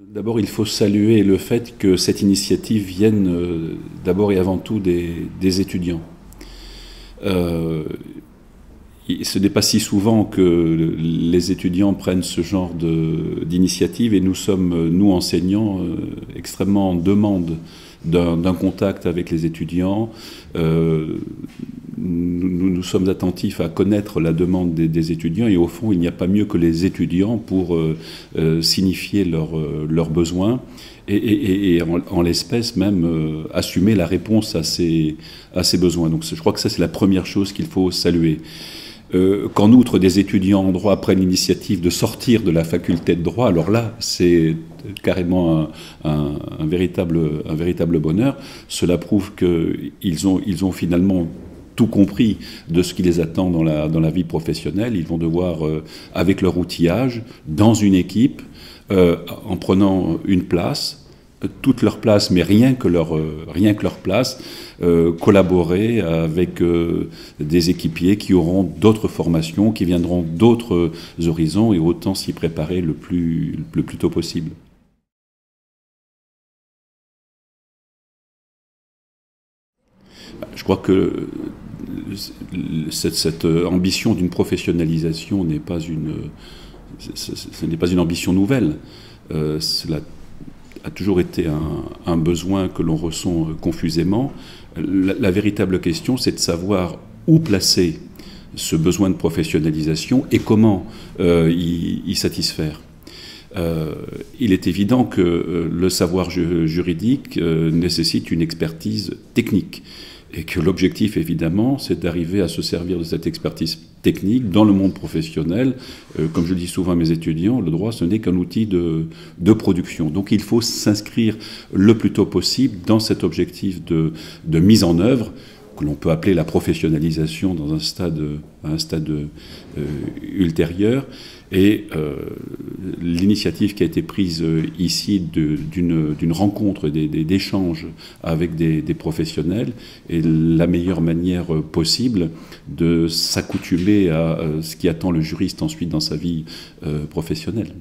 D'abord, il faut saluer le fait que cette initiative vienne d'abord et avant tout des étudiants. Ce n'est pas si souvent que les étudiants prennent ce genre d'initiative et nous sommes, nous enseignants, extrêmement en demande d'un contact avec les étudiants. Nous sommes attentifs à connaître la demande des étudiants et au fond, il n'y a pas mieux que les étudiants pour signifier leurs besoins et en l'espèce même assumer la réponse à ces besoins. Donc je crois que ça, c'est la première chose qu'il faut saluer. Qu'en outre, des étudiants en droit prennent l'initiative de sortir de la faculté de droit, alors là, c'est carrément un véritable bonheur. Cela prouve qu'ils ont finalement tout compris de ce qui les attend dans la vie professionnelle. Ils vont devoir, avec leur outillage, dans une équipe, en prenant une place, toute leur place, mais rien que leur place, collaborer avec des équipiers qui auront d'autres formations, qui viendront d'autres horizons, et autant s'y préparer le plus tôt possible. Je crois que cette ambition d'une professionnalisation n'est pas une ambition nouvelle. Cela a toujours été un besoin que l'on ressent confusément. La véritable question, c'est de savoir où placer ce besoin de professionnalisation et comment y satisfaire. Il est évident que le savoir juridique nécessite une expertise technique et que l'objectif, évidemment, c'est d'arriver à se servir de cette expertise technique dans le monde professionnel. Comme je le dis souvent à mes étudiants, le droit, ce n'est qu'un outil de production. Donc il faut s'inscrire le plus tôt possible dans cet objectif de mise en œuvre, que l'on peut appeler la professionnalisation dans un stade ultérieur. Et l'initiative qui a été prise ici d'une rencontre, d'échanges avec des professionnels est la meilleure manière possible de s'accoutumer à ce qui attend le juriste ensuite dans sa vie professionnelle.